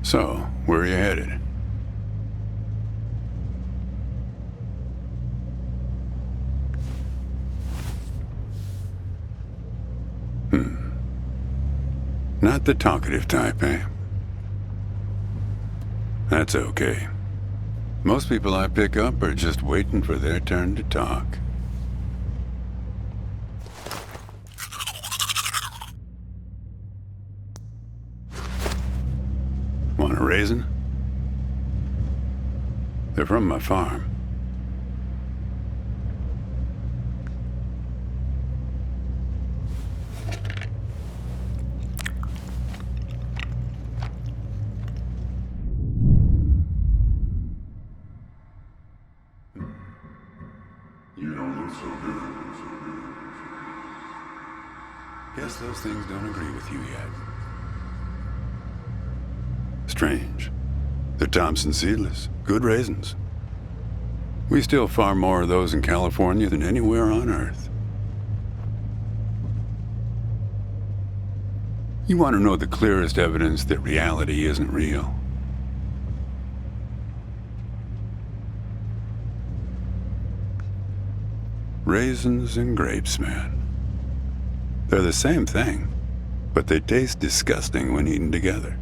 So, where are you headed? Not the talkative type, eh? That's okay. Most people I pick up are just waiting for their turn to talk. Want a raisin? They're from my farm. You don't look so good. Guess those things don't agree with you yet. Strange. They're Thompson seedless. Good raisins. We still farm more of those in California than anywhere on Earth. You want to know the clearest evidence that reality isn't real? Raisins and grapes, man. They're the same thing, but they taste disgusting when eaten together.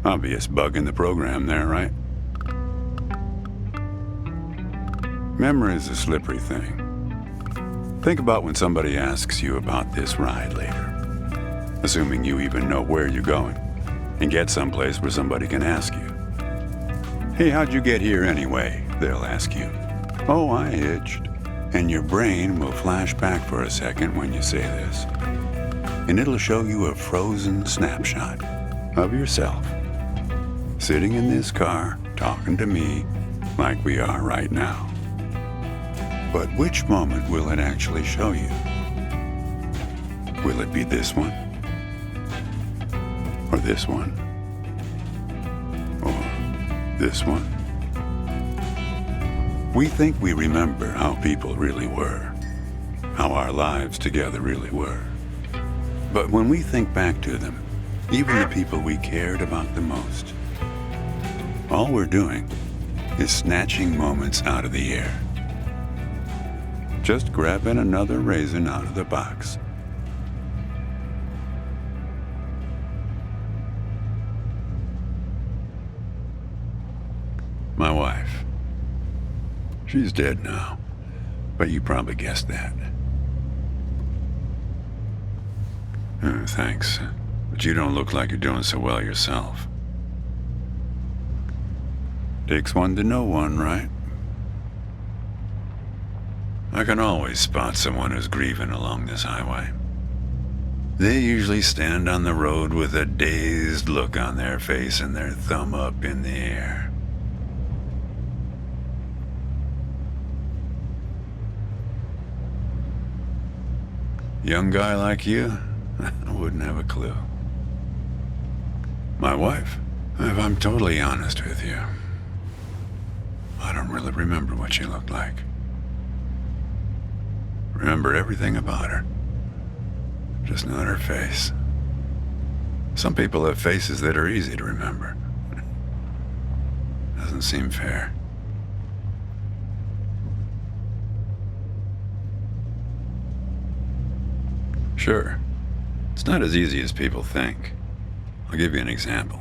Obvious bug in the program there, right? Memory's a slippery thing. Think about when somebody asks you about this ride later, assuming you even know where you're going, and get someplace where somebody can ask you. Hey, how'd you get here anyway? They'll ask you. Oh, I hitched. And your brain will flash back for a second when you say this. And it'll show you a frozen snapshot of yourself, sitting in this car, talking to me like we are right now. But which moment will it actually show you? Will it be this one? Or this one? Or this one? We think we remember how people really were, how our lives together really were. But when we think back to them, even the people we cared about the most, all we're doing is snatching moments out of the air. Just grabbing another raisin out of the box. My wife. She's dead now, but you probably guessed that. Thanks, but you don't look like you're doing so well yourself. Takes one to know one, right? I can always spot someone who's grieving along this highway. They usually stand on the road with a dazed look on their face and their thumb up in the air. Young guy like you, I wouldn't have a clue. My wife, if I'm totally honest with you, I don't really remember what she looked like. Remember everything about her, just not her face. Some people have faces that are easy to remember. Doesn't seem fair. Sure, it's not as easy as people think. I'll give you an example.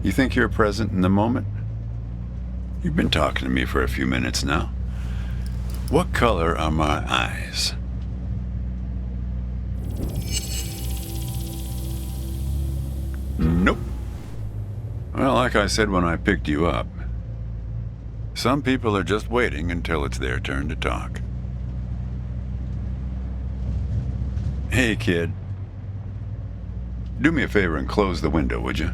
You think you're present in the moment? You've been talking to me for a few minutes now. What color are my eyes? Nope. Well, like I said when I picked you up, some people are just waiting until it's their turn to talk. Hey, kid. Do me a favor and close the window, would you?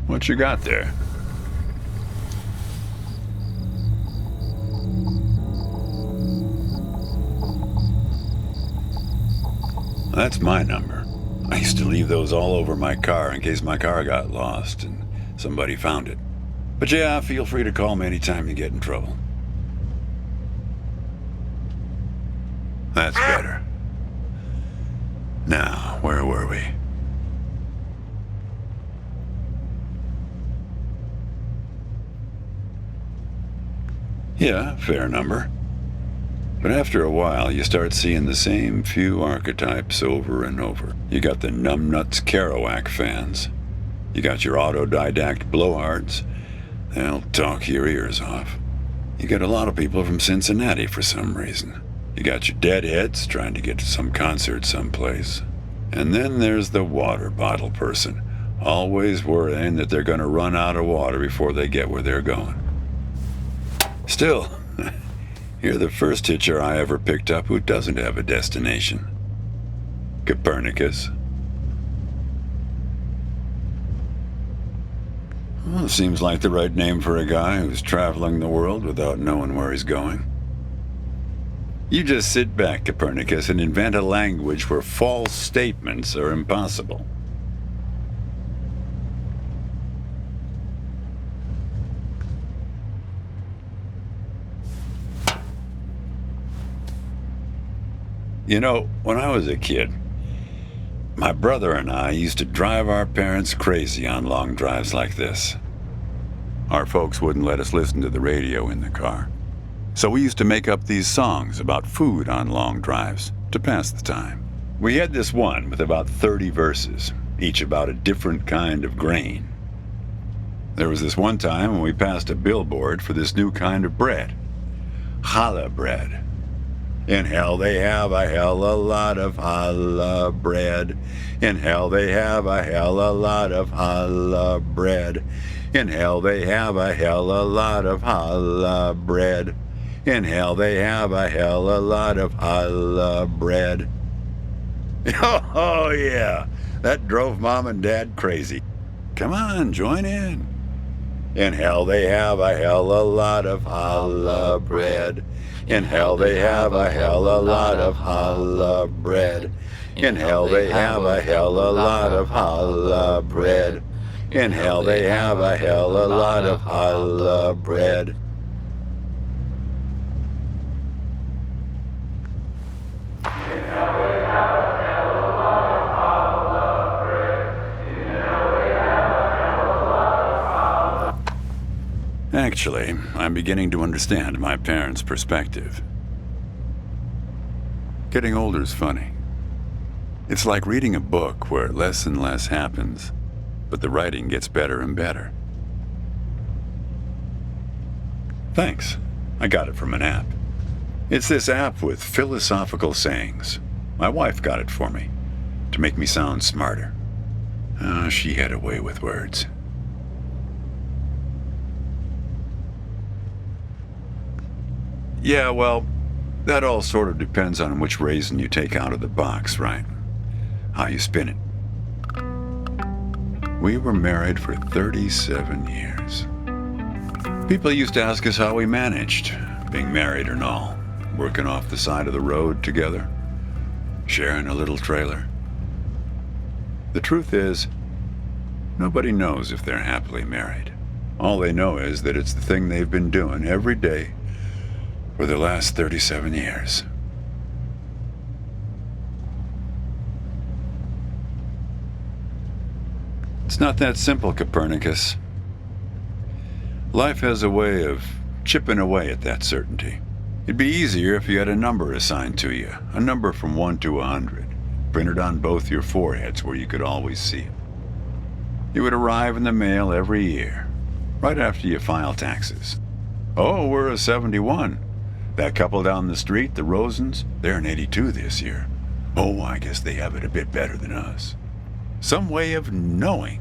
What you got there? That's my number. I used to leave those all over my car in case my car got lost and somebody found it. But yeah, feel free to call me anytime you get in trouble. That's better. Now, where were we? Yeah, fair number. But after a while, you start seeing the same few archetypes over and over. You got the numbnuts Kerouac fans. You got your autodidact blowhards. They'll talk your ears off. You got a lot of people from Cincinnati for some reason. You got your deadheads trying to get to some concert someplace. And then there's the water bottle person, always worrying that they're going to run out of water before they get where they're going. Still, you're the first hitcher I ever picked up who doesn't have a destination. Copernicus. Well, seems like the right name for a guy who's traveling the world without knowing where he's going. You just sit back, Copernicus, and invent a language where false statements are impossible. You know, when I was a kid, my brother and I used to drive our parents crazy on long drives like this. Our folks wouldn't let us listen to the radio in the car. So we used to make up these songs about food on long drives to pass the time. We had this one with about 30 verses, each about a different kind of grain. There was this one time when we passed a billboard for this new kind of bread, challah bread. In hell they have a hell a lot of challah bread. In hell they have a hell a lot of challah bread. In hell they have a hell a lot of challah bread. In hell they have a hell a lot of challah bread. Oh yeah, that drove Mom and Dad crazy. Come on, join in. In hell they have a hell a lot of challah bread. In hell they have a hell a lot of challah bread. In hell they have a hell a lot of challah bread. In hell they have a hell a lot of challah bread. Actually, I'm beginning to understand my parents' perspective. Getting older's funny. It's like reading a book where less and less happens, but the writing gets better and better. Thanks. I got it from an app. It's this app with philosophical sayings. My wife got it for me, to make me sound smarter. She had a way with words. Yeah, well, that all sort of depends on which raisin you take out of the box, right? How you spin it. We were married for 37 years. People used to ask us how we managed, being married and all, working off the side of the road together, sharing a little trailer. The truth is, nobody knows if they're happily married. All they know is that it's the thing they've been doing every day for the last 37 years. It's not that simple, Copernicus. Life has a way of chipping away at that certainty. It'd be easier if you had a number assigned to you, a number from 1 to 100, printed on both your foreheads where you could always see it. It would arrive in the mail every year, right after you file taxes. Oh, we're a 71. That couple down the street, the Rosens, they're an 82 this year. Oh, I guess they have it a bit better than us. Some way of knowing.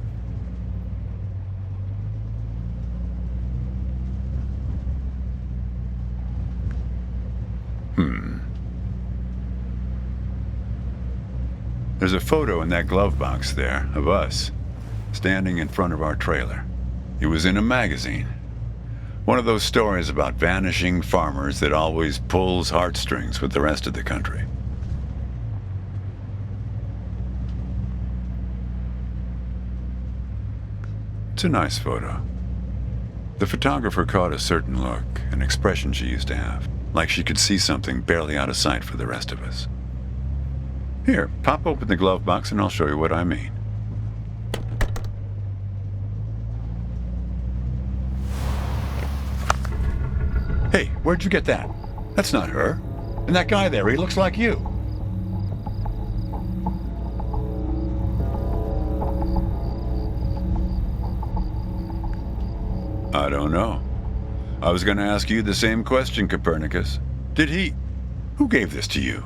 There's a photo in that glove box there of us, standing in front of our trailer. It was in a magazine. One of those stories about vanishing farmers that always pulls heartstrings with the rest of the country. It's a nice photo. The photographer caught a certain look, an expression she used to have, like she could see something barely out of sight for the rest of us. Here, pop open the glove box and I'll show you what I mean. Hey, where'd you get that? That's not her. And that guy there, he looks like you. I don't know. I was going to ask you the same question, Copernicus. Who gave this to you?